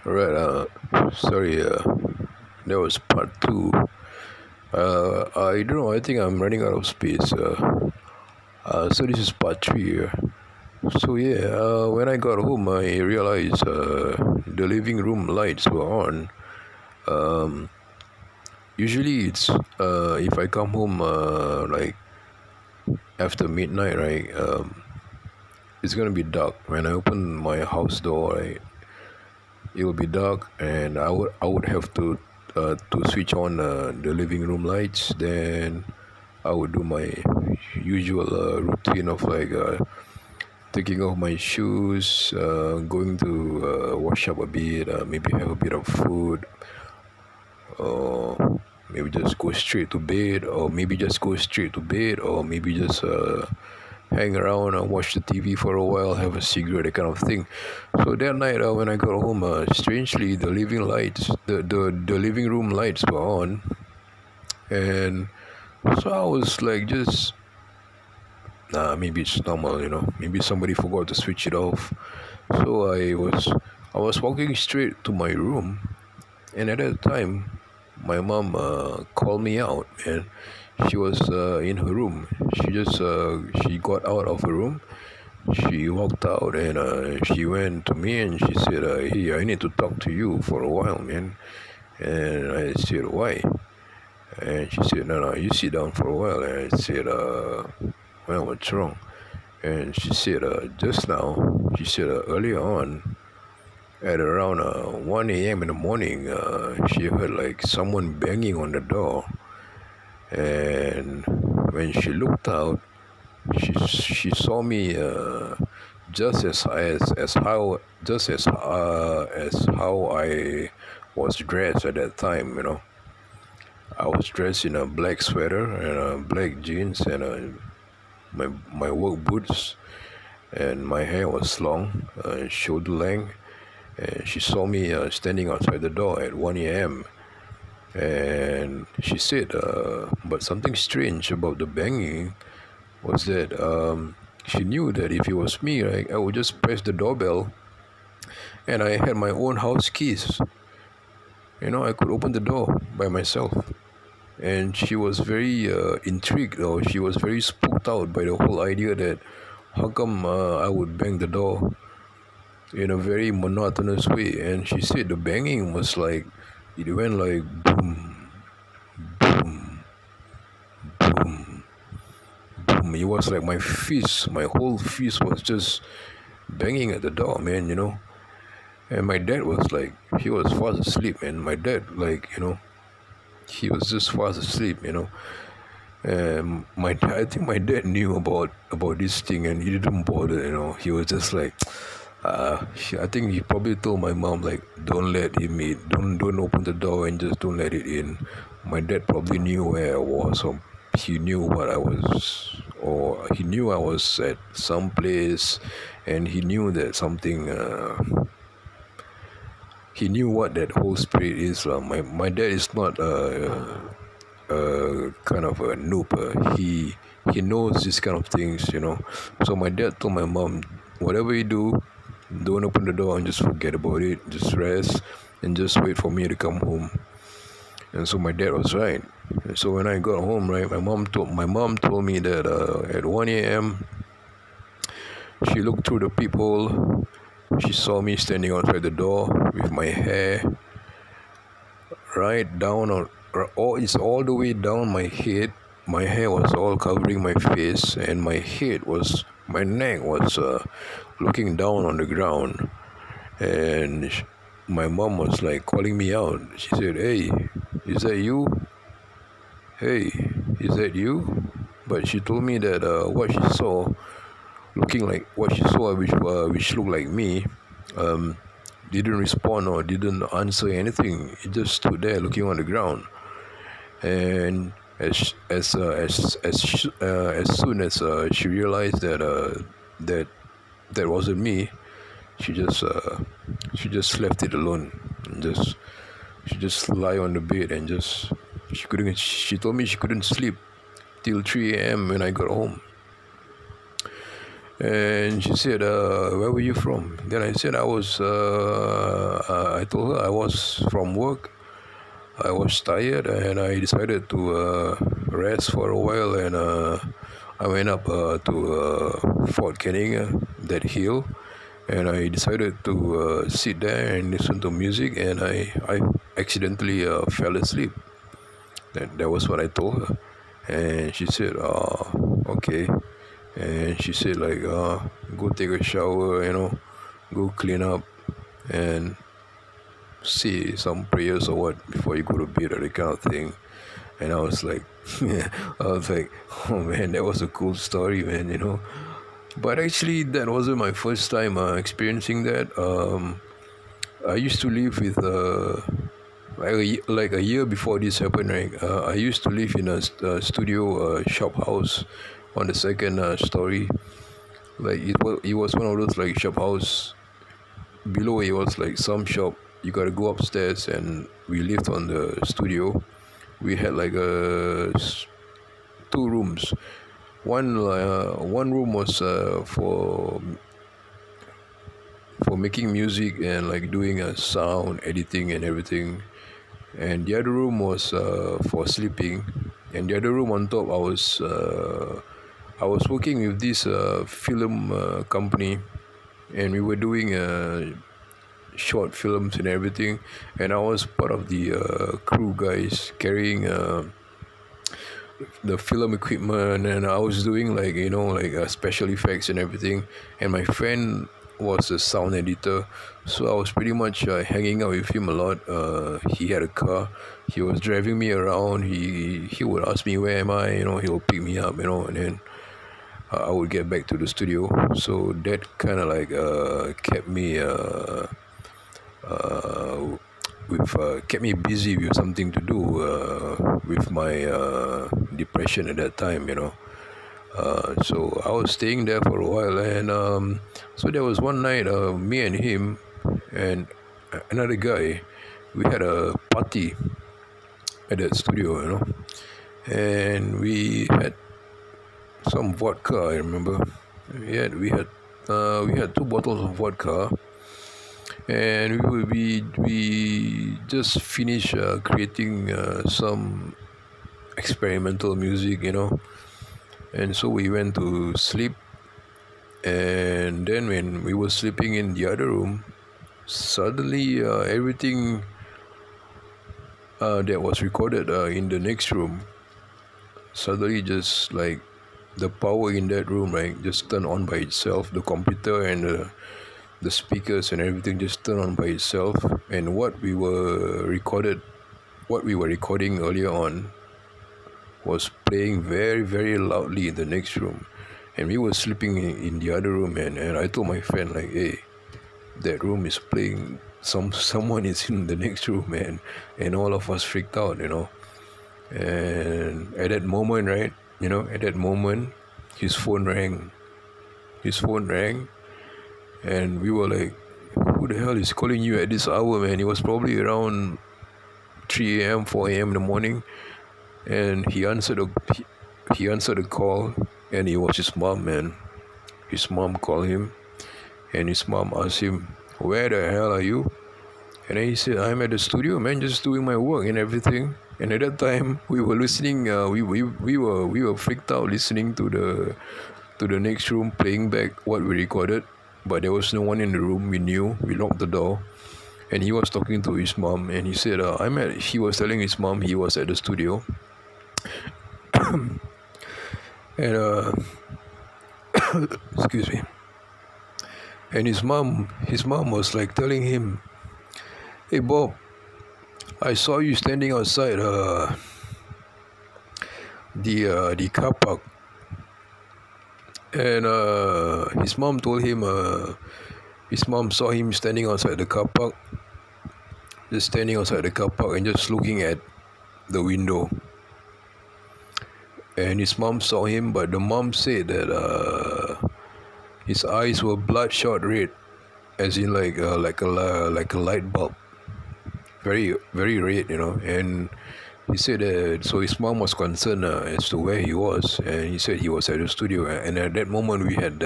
Alright, sorry, that was part two. I don't know, I think I'm running out of space. So this is part three. So yeah, when I got home, I realized the living room lights were on. Um, Usually it's if I come home like after midnight, right? It's gonna be dark. When I open my house door, right, it will be dark, and I would have to switch on the living room lights. Then I would do my usual routine of like taking off my shoes, going to wash up a bit, maybe have a bit of food, or maybe just go straight to bed, or maybe just go straight to bed, or maybe just hang around and watch the TV for a while, have a cigarette, that kind of thing. So that night, when I got home, strangely, the living room lights were on, and so I was like, just nah, maybe it's normal, maybe somebody forgot to switch it off. So I was walking straight to my room, and at that time, my mom called me out, and she was in her room. She got out of her room. She walked out, and she went to me and she said, "Hey, I need to talk to you for a while, man." And I said, "Why?" And she said, "No, no, you sit down for a while." And I said, "Well, what's wrong?" And she said, "Just now," she said, "earlier on, at around 1 a.m. in the morning, she heard like someone banging on the door. And when she looked out, she saw me just as how I was dressed at that time. I was dressed in a black sweater and black jeans and my work boots, and my hair was long, shoulder length. And she saw me standing outside the door at 1 a.m. And she said, but something strange about the banging was that she knew that if it was me, right, I would just press the doorbell, and I had my own house keys. I could open the door by myself. And she was very intrigued, or she was very spooked out by the whole idea that how come I would bang the door in a very monotonous way. And she said the banging was like, it went like boom, boom, boom, boom. It was like my whole fist was just banging at the door, man. And my dad was like, he was fast asleep, man. My dad, like, he was just fast asleep. And I think my dad knew about this thing, and he didn't bother. He was just like, I think he probably told my mom like, don't let him in, don't open the door and just don't let it in. My dad probably knew where I was, or he knew what I was, or he knew I was at some place, and he knew that something. He knew what that whole spirit is. My dad is not kind of a noob. He knows this kind of things. So my dad told my mom, whatever you do, don't open the door and just forget about it. Just rest and just wait for me to come home. And so my dad was right. And so when I got home, right, my mom told me that at 1 a.m. she looked through the peephole. She saw me standing outside the door with my hair right down it's all the way down my head. My hair was all covering my face, and my neck was looking down on the ground. And my mom was like calling me out. She said, "Hey, is that you? Hey, is that you?" But she told me that what she saw, which looked like me, didn't respond or didn't answer anything. It just stood there looking on the ground. And as soon as she realized that wasn't me, she just left it alone. And she just lie on the bed, and she told me she couldn't sleep till 3 a.m. when I got home. And she said, "Where were you from?" Then I said, I told her I was from work. I was tired and I decided to rest for a while, and I went up to Fort Canning, that hill, and I decided to sit there and listen to music, and I accidentally fell asleep. That was what I told her. And she said, okay. And she said, like, go take a shower, go clean up and say some prayers or what before you go to bed, or that kind of thing. And I was like, oh man, that was a cool story, man. But actually, that wasn't my first time experiencing that. I used to live with like a year before this happened, right? I used to live in a studio shop house on the second story. Like it was one of those like shop house. Below it was like some shop. You gotta go upstairs, and we lived on the studio. We had like two rooms. One room was for making music and like doing a sound editing and everything, and the other room was for sleeping, and the other room on top I was working with this film company, and we were doing short films and everything, and I was part of the crew guys carrying the film equipment, and I was doing like special effects and everything, and my friend was a sound editor, so I was pretty much hanging out with him a lot. He had a car, he was driving me around. He would ask me where am I, he would pick me up, and then I would get back to the studio. So that kind of like kept me kept me busy with something to do with my depression at that time. So I was staying there for a while, and so there was one night, me and him and another guy, we had a party at that studio, and we had some vodka. I remember we had 2 bottles of vodka, and we just finished creating some experimental music. And so we went to sleep, and then when we were sleeping in the other room, suddenly everything that was recorded in the next room suddenly just like the power in that room, right, just turned on by itself. The computer and the speakers and everything just turned on by itself, and what we were recording earlier on was playing very, very loudly in the next room, and we were sleeping in the other room, and I told my friend, like, hey, that room is playing, someone is in the next room, man. And all of us freaked out, and at that moment, right, his phone rang, and we were like, who the hell is calling you at this hour, man? It was probably around 3 a.m., 4 a.m. in the morning. And he answered the call, and it was his mom, man. His mom called him, and his mom asked him, where the hell are you? And then he said, I'm at the studio, man, just doing my work and everything. And at that time, we were listening. We were freaked out listening to the next room playing back what we recorded, but there was no one in the room. We knew. We locked the door, and he was talking to his mom, and he said, he was telling his mom he was at the studio. And excuse me. And his mom was like telling him, hey Bob, I saw you standing outside the car park. And his mom told him his mom saw him standing outside the car park, and just looking at the window. And his mom saw him, but the mom said that his eyes were bloodshot red, as in like a light bulb, very, very red, And he said that, so his mom was concerned as to where he was, and he said he was at the studio. And at that moment, we had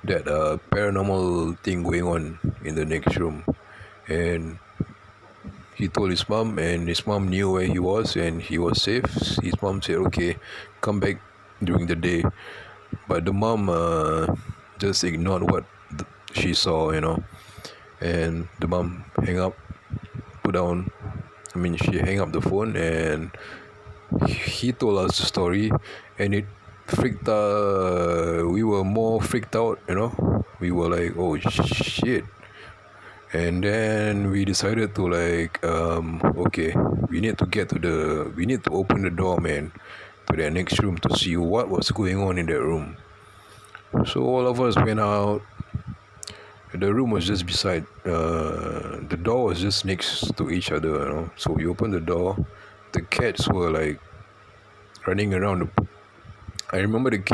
that paranormal thing going on in the next room. And he told his mom, and his mom knew where he was, and he was safe. His mom said, okay, come back during the day. But the mom just ignored what she saw, and the mom hang up, put down, she hang up the phone, and he told us the story, and it freaked we were more freaked out, we were like, oh shit. And then we decided to like, okay, we need to open the door, man, to that next room to see what was going on in that room. So all of us went out. The room was just beside, the door was just next to each other, so we opened the door. The cats were like running around. I remember there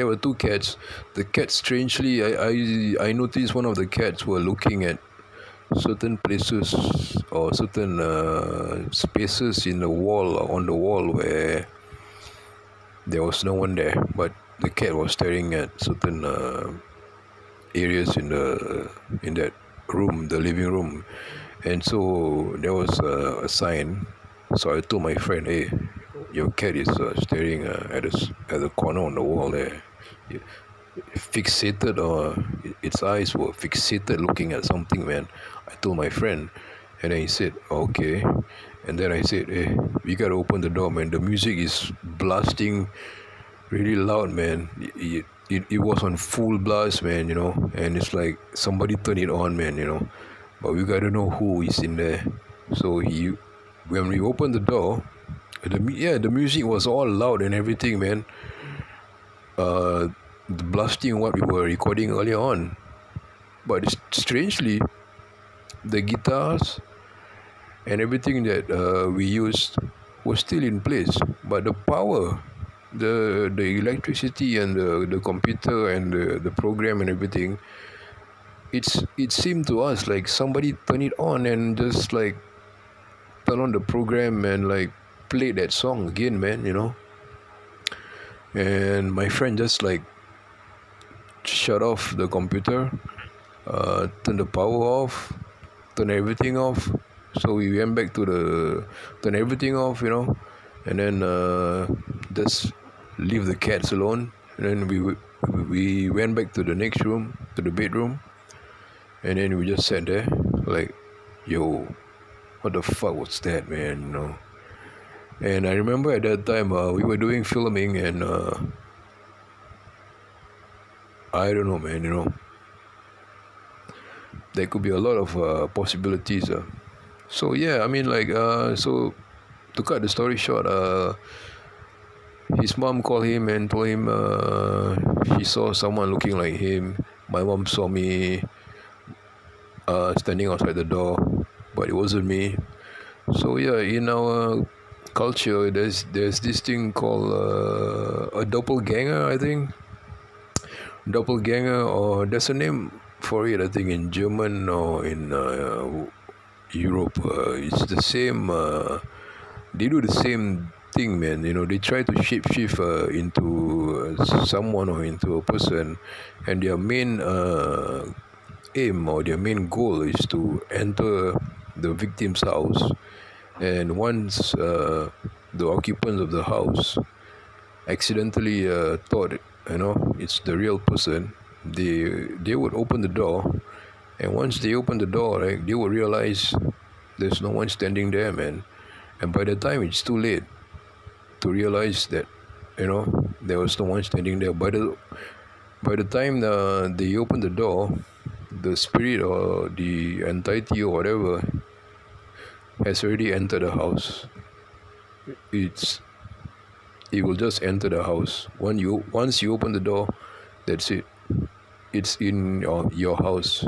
were two cats. The cats, strangely, I noticed one of the cats were looking at certain places or certain spaces on the wall where there was no one there, but the cat was staring at certain areas in that room, the living room. And so there was a sign. So I told my friend, hey, your cat is staring at the corner on the wall there, fixated, or its eyes were fixated looking at something, man. I told my friend, and then he said, okay. And then I said, hey, we gotta open the door, man. The music is blasting really loud, man. It was on full blast, man, and it's like somebody turned it on, man, but we gotta know who is in there. So when we opened the door, the music was all loud and everything, man. The blasting what we were recording earlier on, but strangely, the guitars and everything that we used was still in place, but the power, the electricity and the computer and the program and everything, it seemed to us like somebody turned it on and just like turn on the program and like play that song again, man, and my friend just like shut off the computer, turn the power off, turn everything off. So we went back to turn everything off, and then just leave the cats alone. And then we went back to the next room, to the bedroom, and then we just sat there like, yo, what the fuck was that, man, And I remember at that time we were doing filming, and I don't know, man, there could be a lot of possibilities. So yeah, so to cut the story short, his mom called him and told him she saw someone looking like him. My mom saw me standing outside the door, but it wasn't me. So yeah, in our culture, there's this thing called a doppelgänger, I think. Doppelgänger, or there's a name for it, I think, in German or in Europe. It's the same. They do the same thing, man. They try to shapeshift into someone or into a person, and their main aim or their main goal is to enter the victim's house. And once the occupants of the house accidentally thought, it's the real person, they would open the door, and once they open the door, right, they would realize there's no one standing there, man. And by the time it's too late to realize that, there was no one standing there. By the time they open the door, the spirit or the entity or whatever has already entered the house. It will just enter the house. Once you open the door, that's it. It's in your house.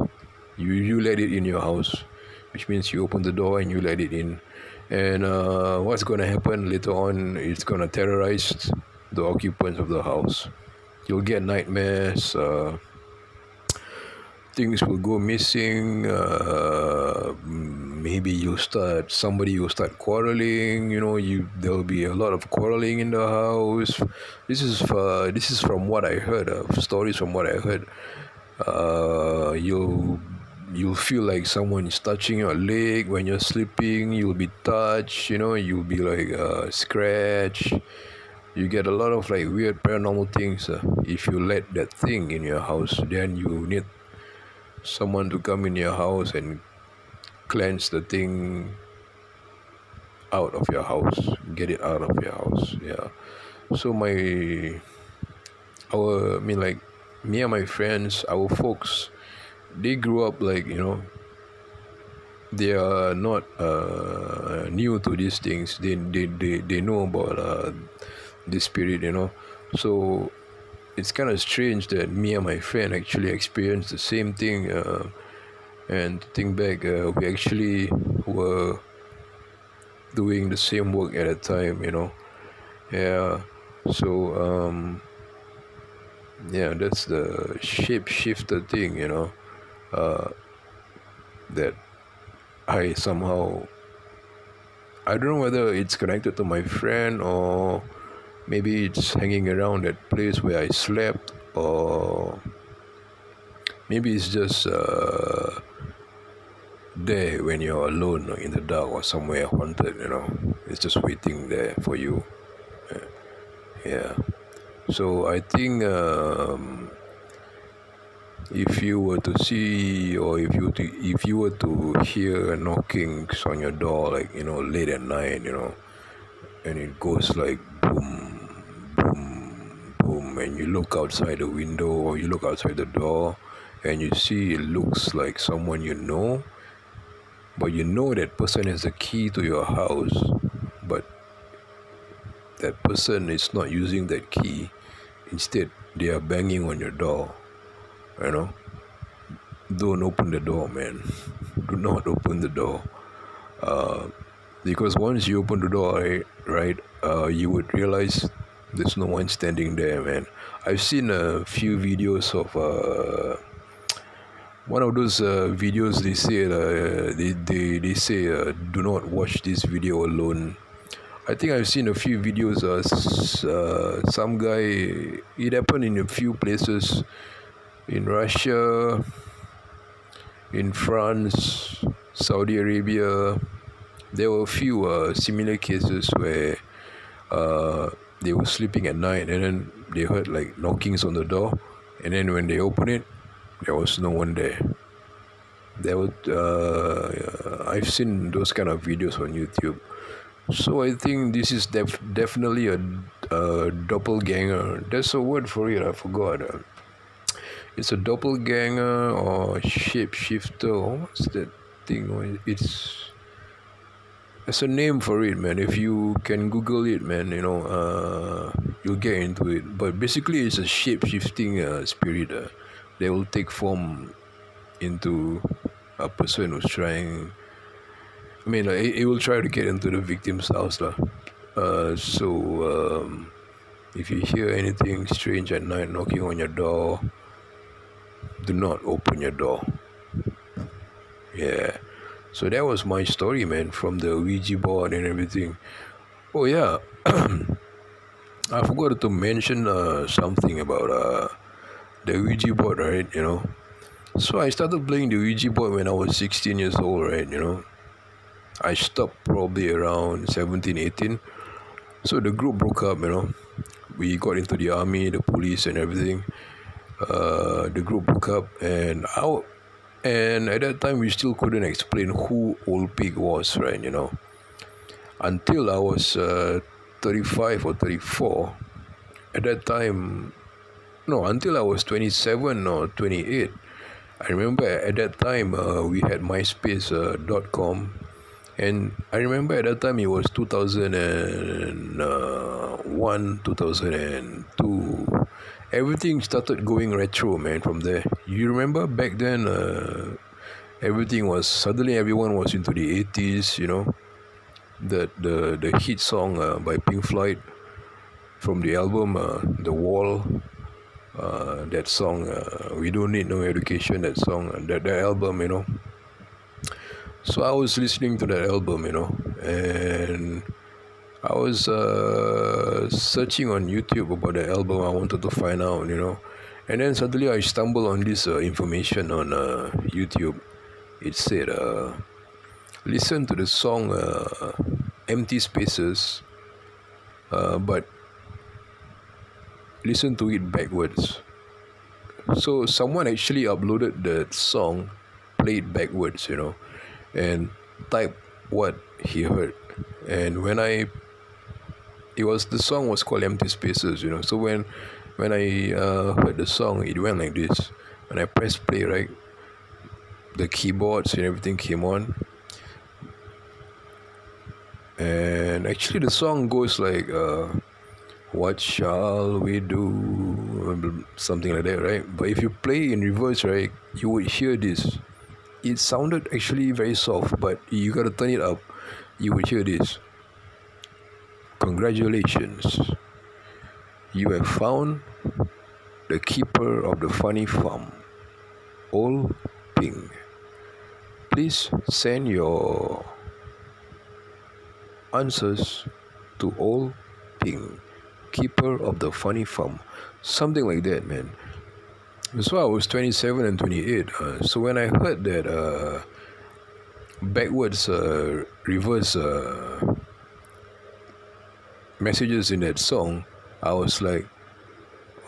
You let it in your house, which means you open the door and you let it in. And what's going to happen later on, it's going to terrorize the occupants of the house. You'll get nightmares, things will go missing. Maybe somebody will start quarreling. There'll be a lot of quarreling in the house. This is from what I heard. Stories from what I heard. You'll feel like someone is touching your leg when you're sleeping. You'll be touched. You'll be like scratched. You get a lot of like weird paranormal things. If you let that thing in your house, then you need someone to come in your house and cleanse the thing out of your house, get it out of your house. Yeah. So me and my friends, our folks, they grew up like, they are not new to these things. They know about the spirit. So it's kind of strange that me and my friend actually experienced the same thing. And to think back, we actually were doing the same work at a time. Yeah. So yeah, that's the shapeshifter thing. That I somehow, I don't know whether it's connected to my friend, or maybe it's hanging around that place where I slept, or maybe it's just there when you're alone or in the dark or somewhere haunted. It's just waiting there for you. Yeah. So I think if you were to see, or if you were to hear knockings on your door, like late at night, and it goes like boom, boom, boom, and you look outside the window or you look outside the door, and you see it looks like someone but that person has the key to your house, but that person is not using that key. Instead, they are banging on your door. Don't open the door, man. Do not open the door. Because once you open the door, right, you would realize there's no one standing there, man. I've seen a few videos of one of those videos. They say they say do not watch this video alone. I think I've seen a few videos. Some guy, it happened in a few places, in Russia, in France, Saudi Arabia. There were a few similar cases where they were sleeping at night, and then they heard like knockings on the door, and then when they opened it, there was no one there. I've seen those kind of videos on YouTube. So I think this is definitely a doppelgänger. There's a word for it, I forgot. It's a doppelgänger or shapeshifter. What's that thing? There's a name for it, man. If you can Google it, man, you'll get into it. But basically, it's a shape-shifting spirit. They will take form into a person who's trying. It will try to get into the victim's house, lah. So if you hear anything strange at night knocking on your door, do not open your door. Yeah. So that was my story, man, from the Ouija board and everything. Oh yeah, I forgot to mention something about the Ouija board, right? So I started playing the Ouija board when I was 16 years old, right? I stopped probably around 17, 18. So the group broke up, We got into the army, the police and everything. The group broke up, and at that time we still couldn't explain who Old Pig was, right? Until I was 35 or 34. At that time, no, until I was 27 or 28. I remember at that time we had myspace.com. And I remember at that time it was 2001, 2002. Everything started going retro, man, from there. You remember back then, suddenly everyone was into the 80s, the hit song by Pink Floyd from the album The Wall. That song, We Don't Need No Education, that song, that album, So I was listening to that album, and I was searching on YouTube about the album. I wanted to find out, and then suddenly I stumbled on this information on YouTube. It said, listen to the song Empty Spaces, but listen to it backwards. So someone actually uploaded that song, played backwards, and typed what he heard. And the song was called Empty Spaces, So when I heard the song, it went like this. When I pressed play, right, the keyboards and everything came on. And actually the song goes like, what shall we do? Something like that, right? But if you play in reverse, right, you would hear this. It sounded actually very soft, but you gotta turn it up. You would hear this. Congratulations. You have found the keeper of the funny farm, Old Ping. Please send your answers to Old Ping, keeper of the funny farm. Something like that, man. So I was 27 and 28. So when I heard that backwards, reverse messages in that song, I was like,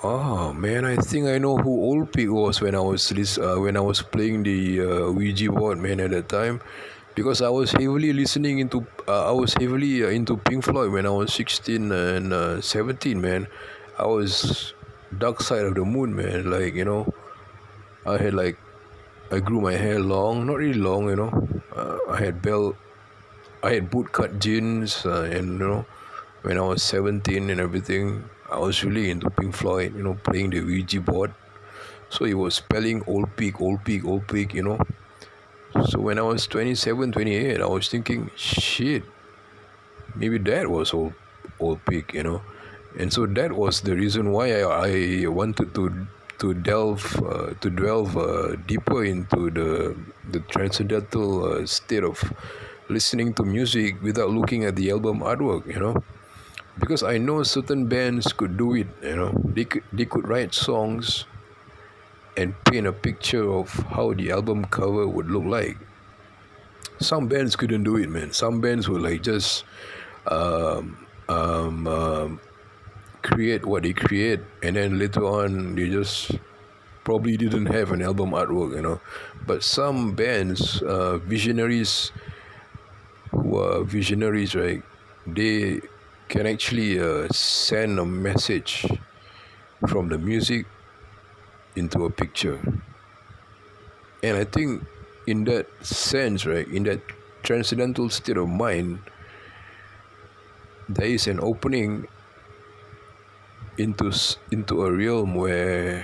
oh man, I think I know who Old Pig was when I was playing the Ouija board, man, at that time, because I was heavily into Pink Floyd when I was 16 and 17, man. I was Dark Side of the Moon, man. Like, I grew my hair long, not really long, I had bootcut jeans, and when I was 17 and everything, I was really into Pink Floyd, playing the Ouija board. So it was spelling Old Pig, Old Pig, Old Pig, So when I was 27, 28, I was thinking, shit, maybe that was Old Pig, And so that was the reason why I wanted to delve deeper into the transcendental state of listening to music without looking at the album artwork, because I know certain bands could do it, they could write songs and paint a picture of how the album cover would look like. Some bands couldn't do it, man. Some bands would like just create what they create, and then later on they just probably didn't have an album artwork, But some bands, visionaries who are visionaries, right, they can actually send a message from the music into a picture. And I think in that sense, right, in that transcendental state of mind, there is an opening into a realm where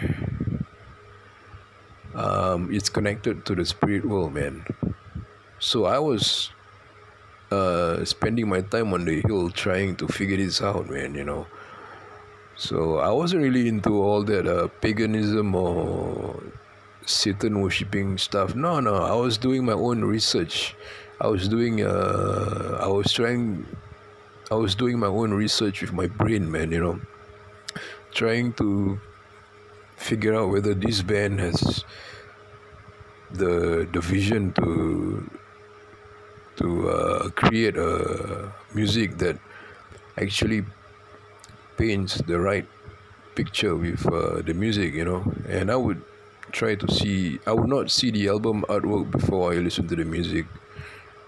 it's connected to the spirit world, man. So I was spending my time on the hill trying to figure this out, man, So I wasn't really into all that paganism or Satan worshipping stuff. No, I was doing my own research. I was doing my own research with my brain, man, trying to figure out whether this band has the vision to create a music that actually paints the right picture with the music, and I would not see the album artwork before I listen to the music.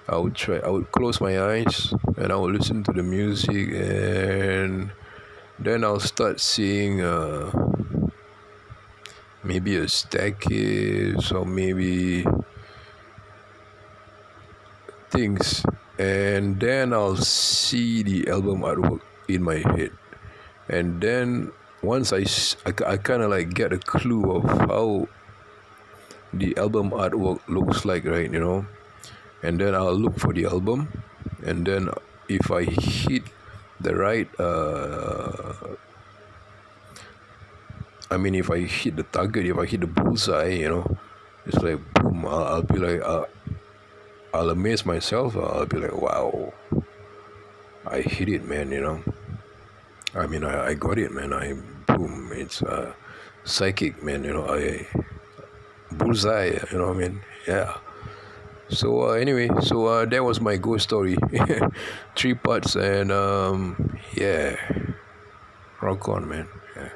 I would close my eyes and I would listen to the music, and then I'll start seeing maybe a staircase or maybe things, and then I'll see the album artwork in my head. And then once I kind of like get a clue of how the album artwork looks like, right, and then I'll look for the album, and then if I hit the right I mean, if I hit the target, if I hit the bullseye, it's like boom. I'll be like, I'll amaze myself. I'll be like, wow, I hit it, man. I mean, I got it, man. Boom. It's psychic, man. I bullseye. What I mean? Yeah. So anyway, so that was my ghost story. 3 parts, and yeah, rock on, man. Yeah.